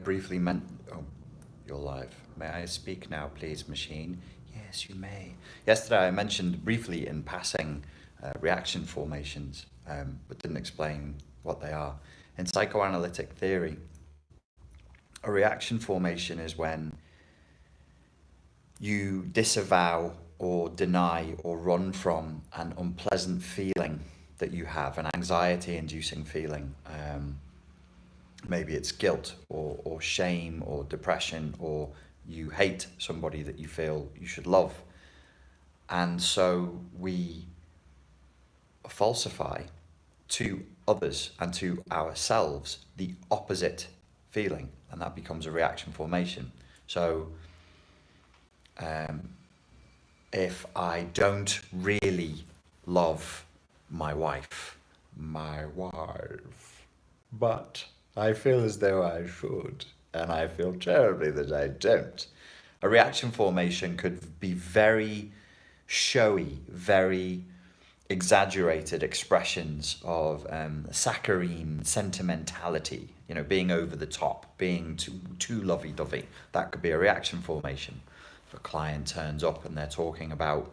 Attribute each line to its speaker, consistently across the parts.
Speaker 1: briefly meant. Oh, you're live. May I speak now, please, machine? Yes, you may. Yesterday, I mentioned briefly in passing reaction formations, but didn't explain what they are. In psychoanalytic theory, a reaction formation is when you disavow or deny or run from an unpleasant feeling that you have, an anxiety inducing feeling. Maybe it's guilt or shame or depression, or you hate somebody that you feel you should love. And so we falsify to others and to ourselves the opposite feeling, and that becomes a reaction formation. So if I don't really love my wife, but I feel as though I should, and I feel terribly that I don't. A reaction formation could be very showy, very exaggerated expressions of saccharine sentimentality, being over the top, being too lovey-dovey. That could be a reaction formation. If a client turns up and they're talking about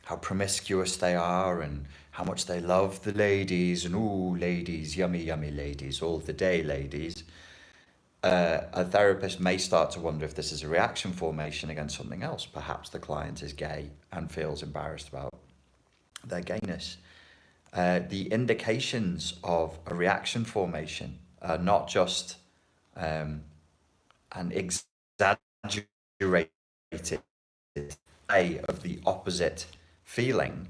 Speaker 1: how promiscuous they are and how much they love the ladies, and ooh, ladies, yummy, yummy ladies, all the day ladies, a therapist may start to wonder if this is a reaction formation against something else. Perhaps the client is gay and feels embarrassed about their gayness. The indications of a reaction formation are not just an exaggerated way of the opposite feeling.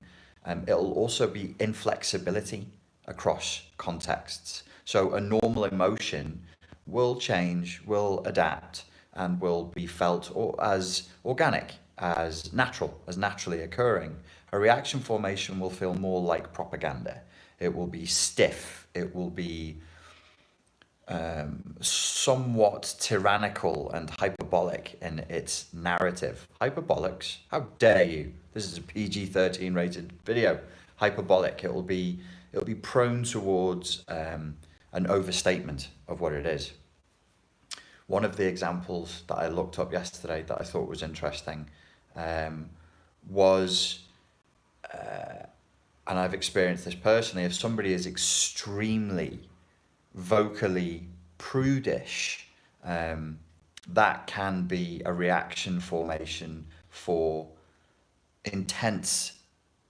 Speaker 1: It'll also be inflexibility across contexts. So a normal emotion will change, will adapt, and will be felt as organic, as natural, as naturally occurring. A reaction formation will feel more like propaganda. It will be stiff. It will be somewhat tyrannical and hyperbolic in its narrative. Hyperbolics? How dare you? This is a PG-13 rated video. Hyperbolic. It'll be prone towards an overstatement of what it is. One of the examples that I looked up yesterday that I thought was interesting was, and I've experienced this personally, if somebody is extremely vocally prudish, that can be a reaction formation for intense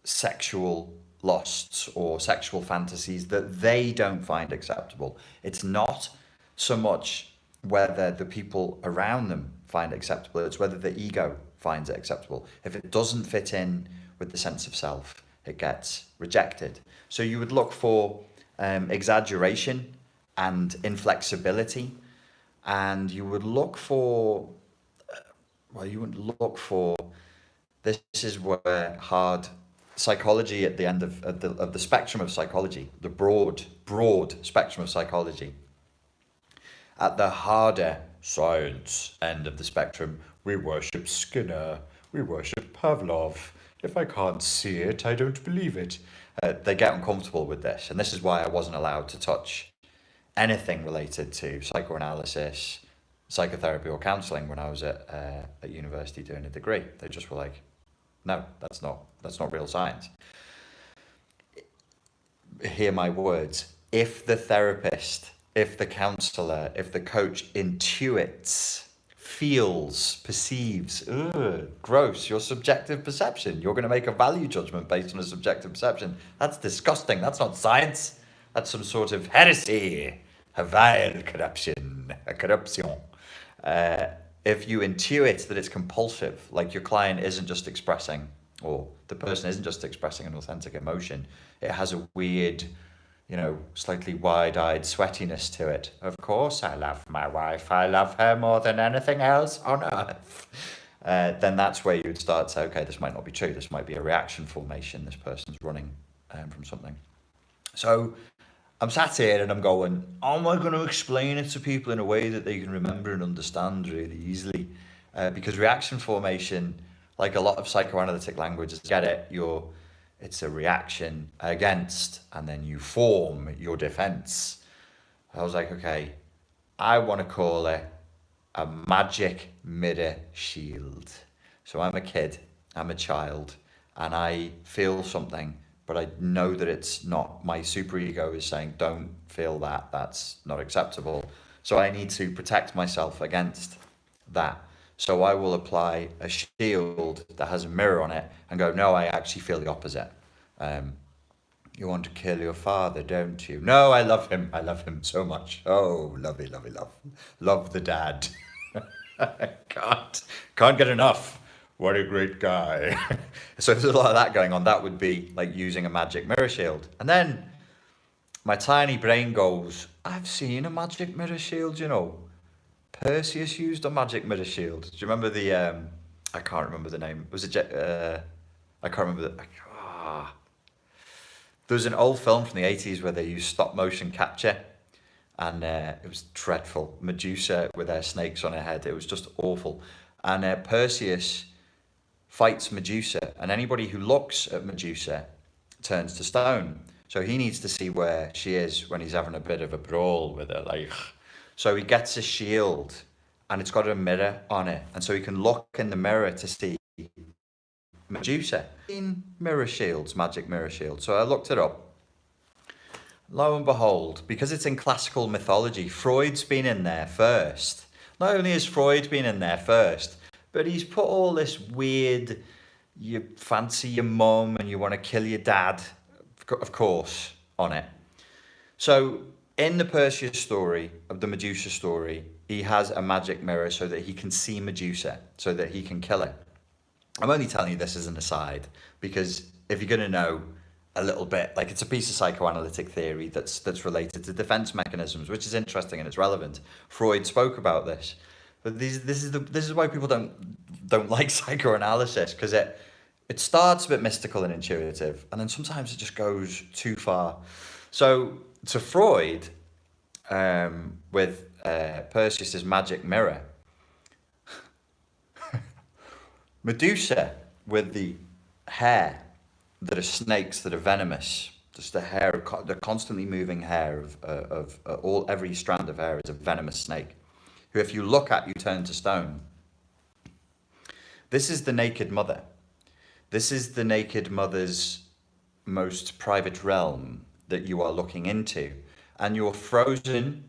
Speaker 1: sexual lusts or sexual fantasies that they don't find acceptable. It's not so much whether the people around them find it acceptable, it's whether the ego finds it acceptable. If it doesn't fit in with the sense of self, it gets rejected. So you would look for exaggeration and inflexibility, and you would look for, you wouldn't look for, this is where hard psychology at the end of the spectrum of psychology, the broad spectrum of psychology. At the harder science end of the spectrum, we worship Skinner, we worship Pavlov. If I can't see it, I don't believe it. They get uncomfortable with this, and this is why I wasn't allowed to touch anything related to psychoanalysis, psychotherapy, or counselling when I was at university doing a degree. They just were like, no, that's not real science. Hear my words. If the therapist, if the counsellor, if the coach intuits, feels, perceives, gross, your subjective perception, you're going to make a value judgment based on a subjective perception. That's disgusting. That's not science. That's some sort of heresy, a vile corruption, a corruption. If you intuit that it's compulsive, like your client isn't just expressing, or the person isn't just expressing an authentic emotion, it has a weird, slightly wide-eyed sweatiness to it. Of course I love my wife. I love her more than anything else on earth. Then that's where you would start to say, okay, this might not be true. This might be a reaction formation. This person's running from something. So I'm sat here and I'm going, how am I going to explain it to people in a way that they can remember and understand really easily? Because reaction formation, like a lot of psychoanalytic languages, get it, it's a reaction against, and then you form your defense. I was like, okay, I want to call it a magic mirror shield. So I'm a kid, I'm a child, and I feel something, but I know that it's not. My superego is saying, don't feel that, that's not acceptable. So I need to protect myself against that. So I will apply a shield that has a mirror on it and go, no, I actually feel the opposite. Um, you want to kill your father, don't you? No, I love him. I love him so much. Oh, lovey, lovey, love. Love the dad. Can't get enough. What a great guy. So if there's a lot of that going on, that would be like using a magic mirror shield. And then my tiny brain goes, I've seen a magic mirror shield, you know. Perseus used a magic mirror shield. Do you remember the, I can't remember the name. Was it, I can't remember the, there was an old film from the 80s where they used stop motion capture, and it was dreadful. Medusa with her snakes on her head. It was just awful. And Perseus fights Medusa, and anybody who looks at Medusa turns to stone. So he needs to see where she is when he's having a bit of a brawl with her. Like, so he gets a shield, and it's got a mirror on it, and so he can look in the mirror to see Medusa. In mirror shields, magic mirror shield. So I looked it up. Lo and behold, because it's in classical mythology, Freud's been in there first. Not only has Freud been in there first, but he's put all this weird, you fancy your mum and you want to kill your dad, of course, on it. So in the Perseus story, of the Medusa story, he has a magic mirror so that he can see Medusa, so that he can kill her. I'm only telling you this as an aside, because if you're going to know a little bit, like, it's a piece of psychoanalytic theory that's related to defense mechanisms, which is interesting and it's relevant. Freud spoke about this, but this is why people don't like psychoanalysis, because it starts a bit mystical and intuitive, and then sometimes it just goes too far. So to Freud, with Perseus's magic mirror, Medusa with the hair that are snakes that are venomous, just the hair, the constantly moving hair of every strand of hair is a venomous snake, who if you look at, you turn to stone. This is the naked mother. This is the naked mother's most private realm that you are looking into, and you're frozen,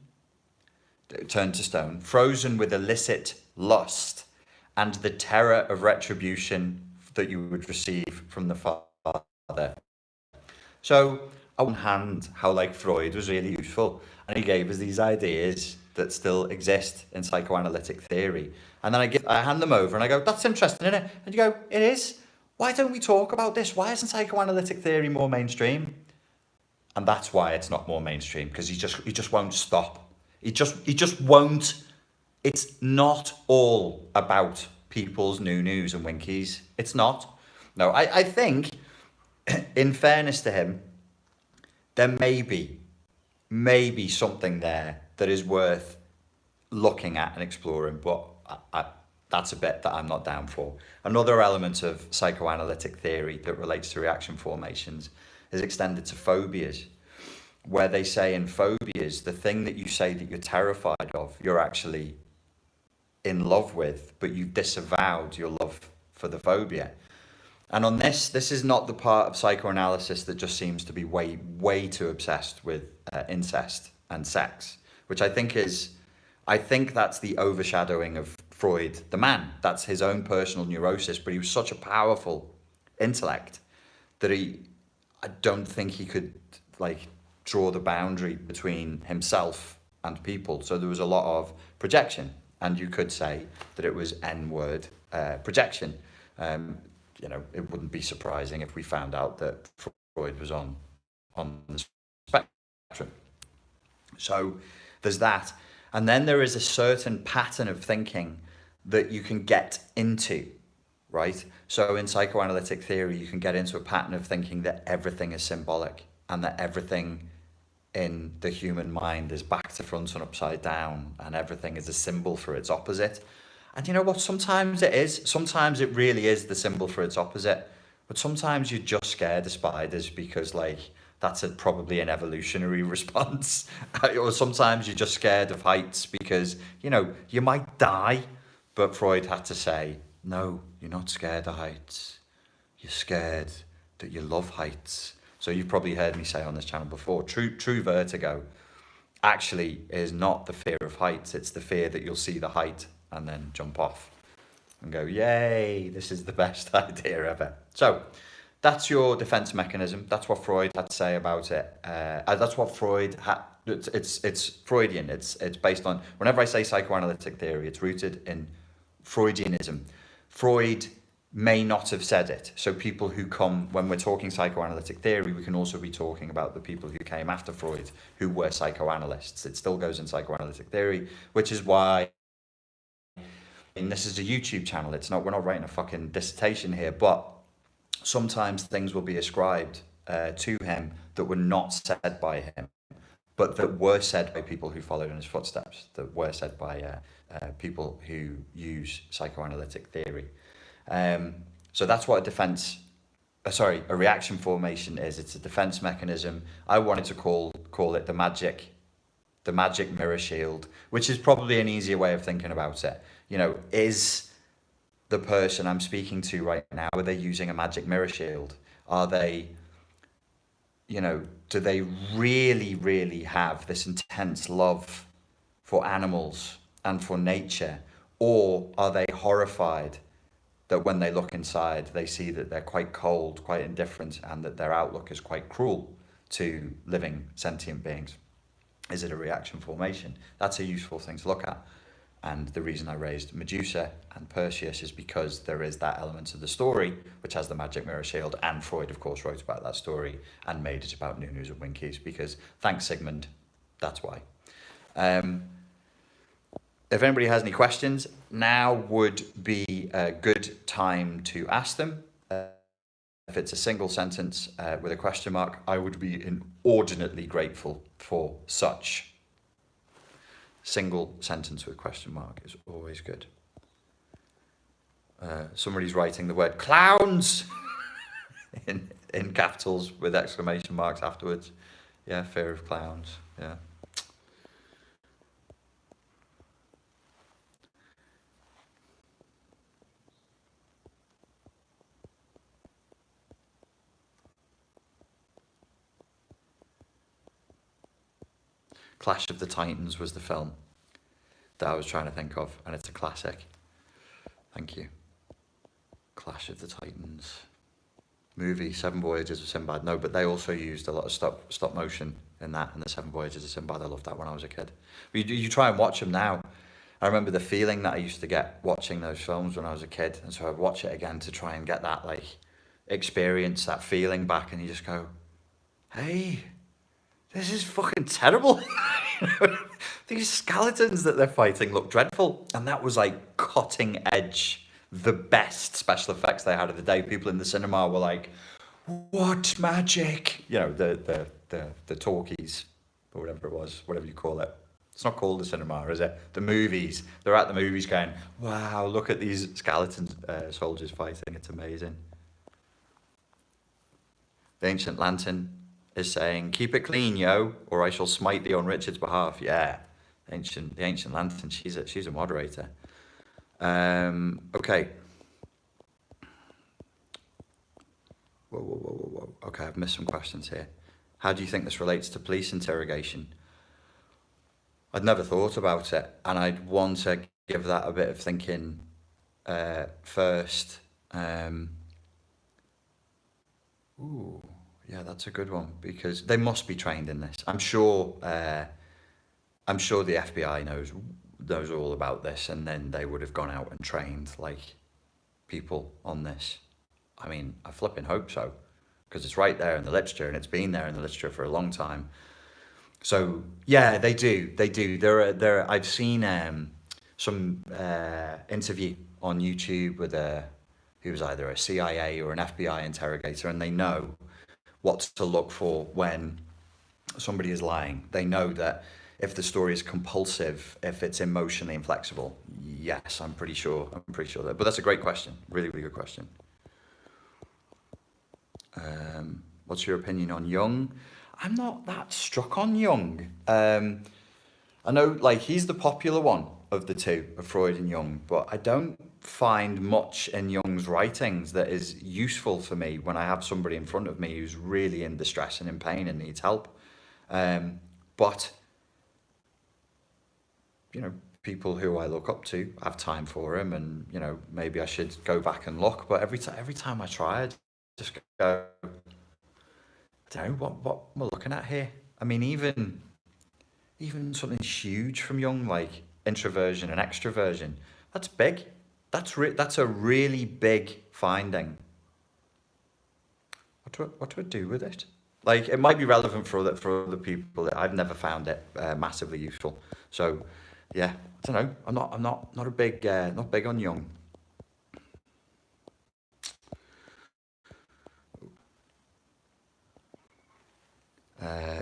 Speaker 1: turned to stone, frozen with illicit lust and the terror of retribution that you would receive from the father. So, on one hand, how like Freud was really useful, and he gave us these ideas that still exist in psychoanalytic theory. And then I hand them over and I go, that's interesting, isn't it? And you go, it is. Why don't we talk about this? Why isn't psychoanalytic theory more mainstream? And that's why it's not more mainstream, because he just won't stop. He just won't. It's not all about people's news and winkies. It's not. No, I think, in fairness to him, there may be something there that is worth looking at and exploring, but that's a bit that I'm not down for. Another element of psychoanalytic theory that relates to reaction formations is extended to phobias, where they say in phobias, the thing that you say that you're terrified of, you're actually in love with, but you've disavowed your love for the phobia. And on this is not the part of psychoanalysis that just seems to be way too obsessed with incest and sex, which I think that's the overshadowing of Freud, the man. That's his own personal neurosis, but he was such a powerful intellect that I don't think he could like draw the boundary between himself and people. So there was a lot of projection, and you could say that it was N-word projection. It wouldn't be surprising if we found out that Freud was on the spectrum. So there's that. And then there is a certain pattern of thinking that you can get into, right? So in psychoanalytic theory, you can get into a pattern of thinking that everything is symbolic, and that everything in the human mind is back to front and upside down, and everything is a symbol for its opposite. And you know what? Sometimes it is. Sometimes it really is the symbol for its opposite. But sometimes you're just scared of spiders because, like, That's probably an evolutionary response. Or sometimes you're just scared of heights because, you know, you might die. But Freud had to say, no, you're not scared of heights. You're scared that you love heights. So you've probably heard me say on this channel before, true vertigo actually is not the fear of heights. It's the fear that you'll see the height and then jump off and go, yay, this is the best idea ever. So that's your defense mechanism. That's what Freud had to say about it. That's what Freud had. It's Freudian. It's based on, whenever I say psychoanalytic theory, it's rooted in Freudianism. Freud may not have said it. So people who come, when we're talking psychoanalytic theory, we can also be talking about the people who came after Freud, who were psychoanalysts. It still goes in psychoanalytic theory, which is why, and this is a YouTube channel. It's not, we're not writing a fucking dissertation here, but sometimes things will be ascribed to him that were not said by him, but that were said by people who followed in his footsteps, that were said by people who use psychoanalytic theory. So that's what a reaction formation is. It's a defense mechanism. I wanted to call it the magic mirror shield, which is probably an easier way of thinking about it. You know, is the person I'm speaking to right now, are they using a magic mirror shield? Are they, you know, do they really, really have this intense love for animals and for nature? Or are they horrified that when they look inside, they see that they're quite cold, quite indifferent, and that their outlook is quite cruel to living sentient beings? Is it a reaction formation? That's a useful thing to look at. And the reason I raised Medusa and Perseus is because there is that element of the story which has the magic mirror shield, and Freud, of course, wrote about that story and made it about Nunus and Winkies because, thanks Sigmund, that's why. If anybody has any questions, now would be a good time to ask them. If it's a single sentence with a question mark, I would be inordinately grateful for such. Single sentence with question mark is always good. Somebody's writing the word clowns in capitals with exclamation marks afterwards. Yeah, fear of clowns. Yeah. Clash of the Titans was the film that I was trying to think of, and it's a classic. Thank you. Clash of the Titans. Movie, Seven Voyages of Sinbad. No, but they also used a lot of stop motion in that, and the Seven Voyages of Sinbad. I loved that when I was a kid. But you try and watch them now. I remember the feeling that I used to get watching those films when I was a kid, and so I'd watch it again to try and get that like experience, that feeling back, and you just go, hey, this is fucking terrible. These skeletons that they're fighting look dreadful. And that was like cutting edge, the best special effects they had of the day. People in the cinema were like, what magic? You know, the talkies, or whatever it was, whatever you call it. It's not called the cinema, is it? The movies. They're at the movies going, wow, look at these skeleton soldiers fighting. It's amazing. The Ancient Lantern is saying, keep it clean, yo, or I shall smite thee on Richard's behalf. Yeah, the Ancient Lantern, she's a moderator. Okay. Whoa. Okay, I've missed some questions here. How do you think this relates to police interrogation? I'd never thought about it, and I'd want to give that a bit of thinking first. Ooh. Yeah, that's a good one, because they must be trained in this. I'm sure the FBI knows all about this, and then they would have gone out and trained like people on this. I mean, I flipping hope so, because it's right there in the literature, and it's been there in the literature for a long time. So yeah, they do. I've seen some interview on YouTube with who was either a CIA or an FBI interrogator, and they know what to look for when somebody is lying. They know that if the story is compulsive, if it's emotionally inflexible. Yes, I'm pretty sure that. But that's a great question. Really, really good question. What's your opinion on Jung? I'm not that struck on Jung. I know, like, he's the popular one of the two, of Freud and Jung, but I don't find much in Jung's writings that is useful for me when I have somebody in front of me who's really in distress and in pain and needs help. But, you know, people who I look up to have time for him, and, you know, maybe I should go back and look. But every time I try, I just go, I don't know what we're looking at here. I mean, even something huge from Jung, like introversion and extroversion, that's big. That's a really big finding. What do I do with it? Like, it might be relevant for other people. I've never found it massively useful. So, yeah, I don't know. I'm not a big not big on Jung.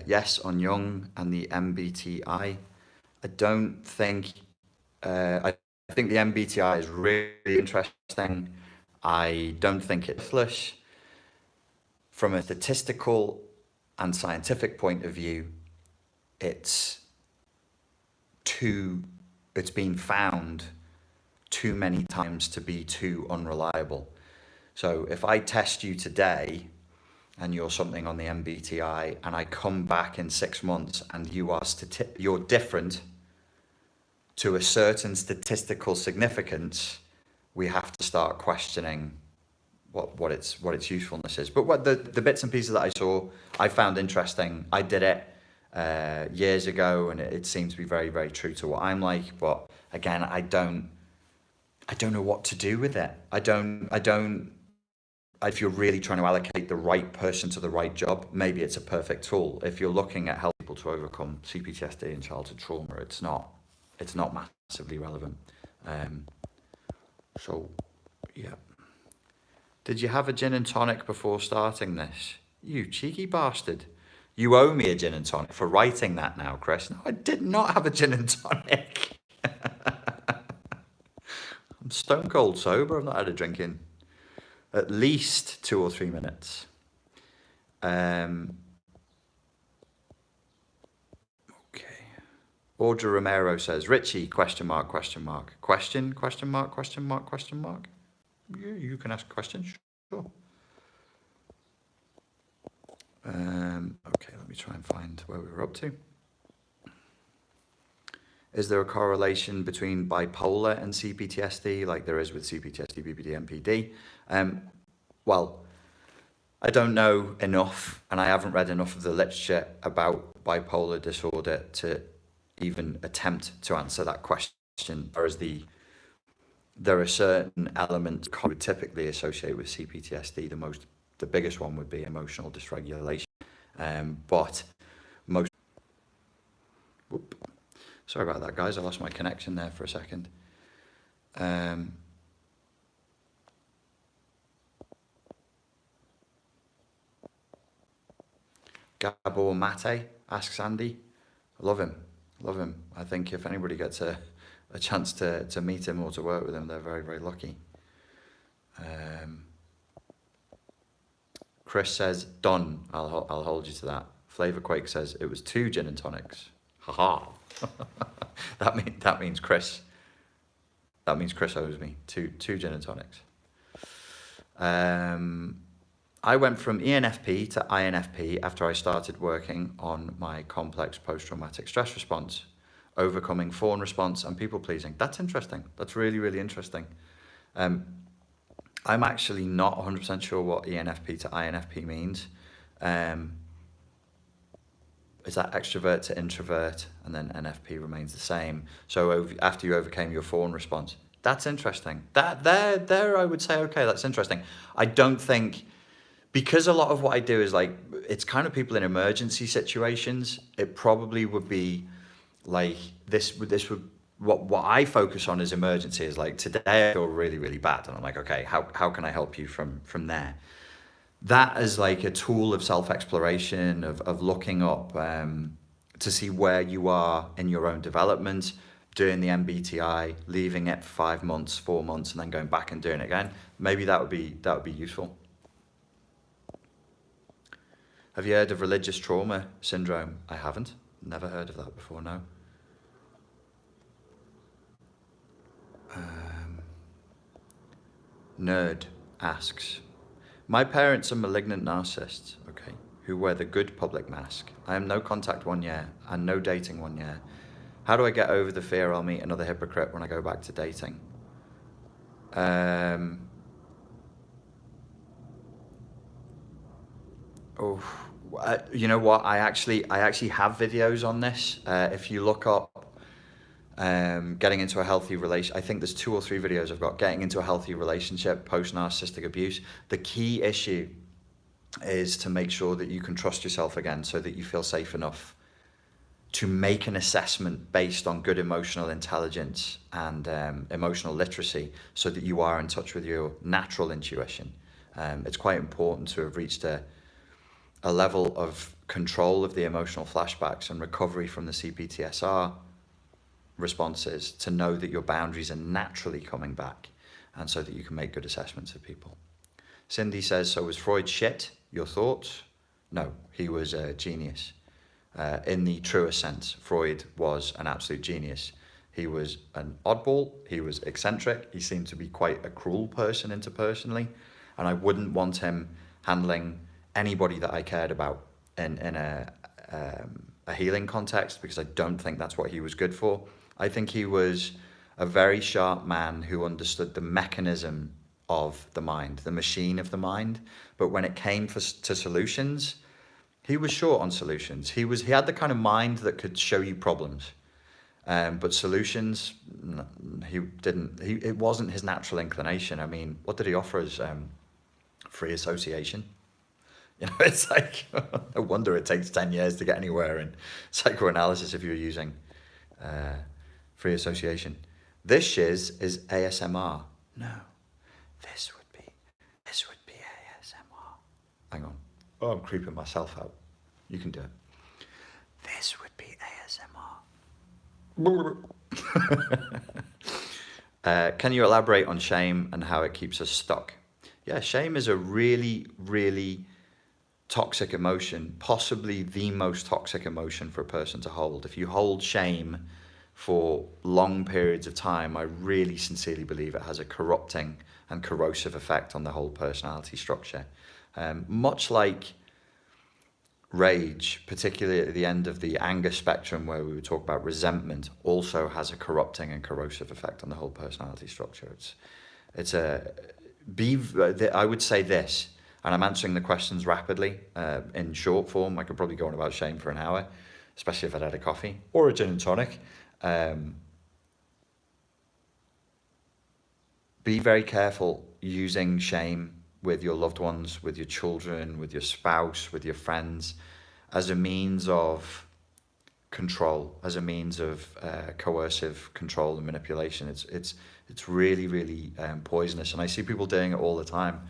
Speaker 1: Yes, on Jung and the MBTI. I don't think. I think the MBTI is really interesting. I don't think it's useless. From a statistical and scientific point of view, it's it's been found too many times to be too unreliable. So if I test you today and you're something on the MBTI, and I come back in 6 months and you're different to a certain statistical significance, we have to start questioning what its usefulness is. But what the bits and pieces that I saw, I found interesting. I did it years ago, and it seemed to be very, very true to what I'm like. But again, I don't know what to do with it. If you're really trying to allocate the right person to the right job, maybe it's a perfect tool. If you're looking at helping people to overcome CPTSD and childhood trauma, it's not massively relevant. So, yeah. Did you have a gin and tonic before starting this? You cheeky bastard. You owe me a gin and tonic for writing that now, Chris. No, I did not have a gin and tonic. I'm stone cold sober. I've not had a drink in at least 2 or 3 minutes. Okay. Audra Romero says, Richie, question mark, question mark. Question mark, question mark, question mark. You can ask questions, sure. Okay, let me try and find where we were up to. Is there a correlation between bipolar and CPTSD like there is with CPTSD, BPD, MPD? Well, I don't know enough, and I haven't read enough of the literature about bipolar disorder to even attempt to answer that question. Whereas there are certain elements that would typically associate with CPTSD. The biggest one would be emotional dysregulation. But most... Whoop. Sorry about that, guys. I lost my connection there for a second. Gabor Mate asks Andy. I love him. I think if anybody gets a chance to meet him or to work with him, they're very, very lucky. Chris says, done. I'll hold you to that. Flavor Quake says, it was 2 gin and tonics. Haha. That means Chris owes me two gin and tonics. I went from ENFP to INFP after I started working on my complex post-traumatic stress response, overcoming fawn response and people pleasing. That's interesting. That's really, really interesting. I'm actually not 100% sure what ENFP to INFP means. Is that extrovert to introvert, and then NFP remains the same? So after you overcame your fawn response, that's interesting. There I would say, okay, that's interesting. I don't think, because a lot of what I do is like, it's kind of people in emergency situations, it probably would be like, this would what I focus on is emergency, is like, today I feel really, really bad. And I'm like, okay, how can I help you from there? That is like a tool of self-exploration, of looking up to see where you are in your own development, doing the MBTI, leaving it for 5 months, 4 months, and then going back and doing it again. Maybe that would be useful. Have you heard of religious trauma syndrome? I haven't. Never heard of that before, no. Nerd asks, my parents are malignant narcissists, okay, who wear the good public mask. I am no contact 1 year and no dating 1 year. How do I get over the fear I'll meet another hypocrite when I go back to dating? You know what? I actually have videos on this. If you look up getting into a healthy relation, I think there's 2 or 3 videos I've got. Getting into a healthy relationship post narcissistic abuse. The key issue is to make sure that you can trust yourself again, so that you feel safe enough to make an assessment based on good emotional intelligence and emotional literacy, so that you are in touch with your natural intuition. It's quite important to have reached a level of control of the emotional flashbacks and recovery from the CPTSR responses to know that your boundaries are naturally coming back, and so that you can make good assessments of people. Cindy says, so was Freud shit? Your thoughts? No, he was a genius. In the truest sense, Freud was an absolute genius. He was an oddball, he was eccentric, he seemed to be quite a cruel person interpersonally, and I wouldn't want him handling anybody that I cared about in a healing context, because I don't think that's what he was good for. I think he was a very sharp man who understood the mechanism of the mind, the machine of the mind. But when it came to solutions, he was short on solutions. He had the kind of mind that could show you problems, but solutions, he didn't. It wasn't his natural inclination. I mean, what did he offer us? Free association. You know, it's like, no wonder it takes 10 years to get anywhere in psychoanalysis if you're using free association. This shiz is ASMR. No, this would be ASMR. Hang on. Oh, I'm creeping myself out. You can do it. This would be ASMR. Can you elaborate on shame and how it keeps us stuck? Yeah, shame is a really, really toxic emotion, possibly the most toxic emotion for a person to hold. If you hold shame for long periods of time, I really sincerely believe it has a corrupting and corrosive effect on the whole personality structure. Much like rage, particularly at the end of the anger spectrum where we would talk about resentment, also has a corrupting and corrosive effect on the whole personality structure. I would say this, and I'm answering the questions rapidly in short form. I could probably go on about shame for an hour, especially if I'd had a coffee or a gin and tonic. Be very careful using shame with your loved ones, with your children, with your spouse, with your friends, as a means of control, as a means of coercive control and manipulation. It's really, really poisonous, and I see people doing it all the time.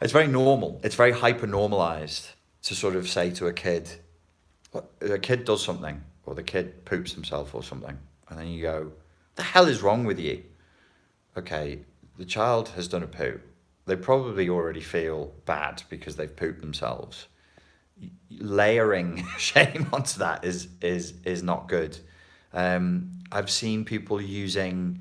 Speaker 1: It's very normal. It's very hyper-normalized to sort of say to a kid does something, or the kid poops himself or something, and then you go, the hell is wrong with you? Okay, the child has done a poo. They probably already feel bad because they've pooped themselves. Layering shame onto that is not good. I've seen people using,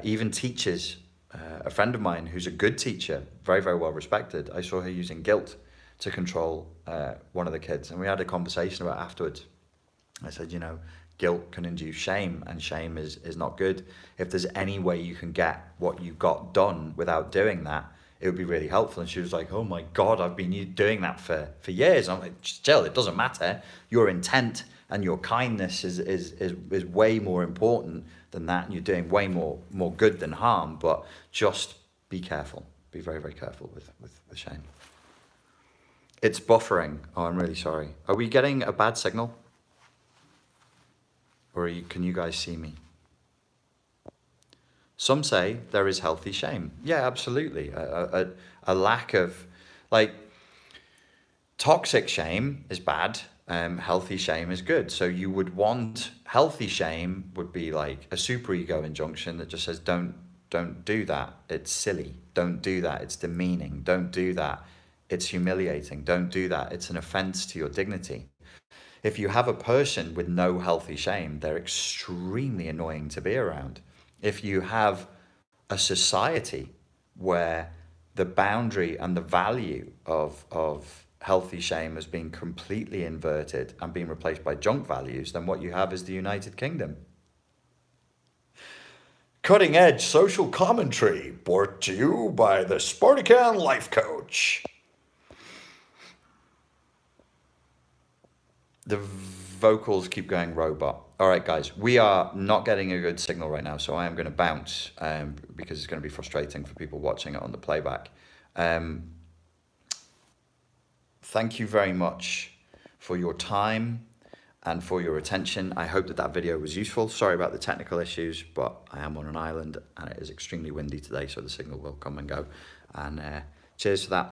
Speaker 1: even teachers, a friend of mine who's a good teacher, very, very well respected, I saw her using guilt to control one of the kids, and we had a conversation about it afterwards. I said, guilt can induce shame, and shame is not good. If there's any way you can get what you got done without doing that, it would be really helpful. And she was like, oh my God, I've been doing that for years. I'm like, Jill, it doesn't matter. Your intent and your kindness is way more important than that, and you're doing way more good than harm. But just be careful. Be very, very careful with shame. It's buffering. Oh, I'm really sorry. Are we getting a bad signal? Or can you guys see me? Some say there is healthy shame. Yeah, absolutely. A lack of, toxic shame is bad. Healthy shame is good. So you would want, healthy shame would be like a superego injunction that just says, don't do that. It's silly. Don't do that. It's demeaning. Don't do that. It's humiliating. Don't do that. It's an offense to your dignity. If you have a person with no healthy shame, they're extremely annoying to be around. If you have a society where the boundary and the value of healthy shame has been completely inverted and been replaced by junk values, then what you have is the United Kingdom. Cutting edge social commentary brought to you by the Spartacan Life Coach. The vocals keep going robot. All right, guys, we are not getting a good signal right now, so I am going to bounce because it's going to be frustrating for people watching it on the playback. Thank you very much for your time and for your attention. I hope that that video was useful. Sorry about the technical issues, but I am on an island and it is extremely windy today, so the signal will come and go. And cheers for that.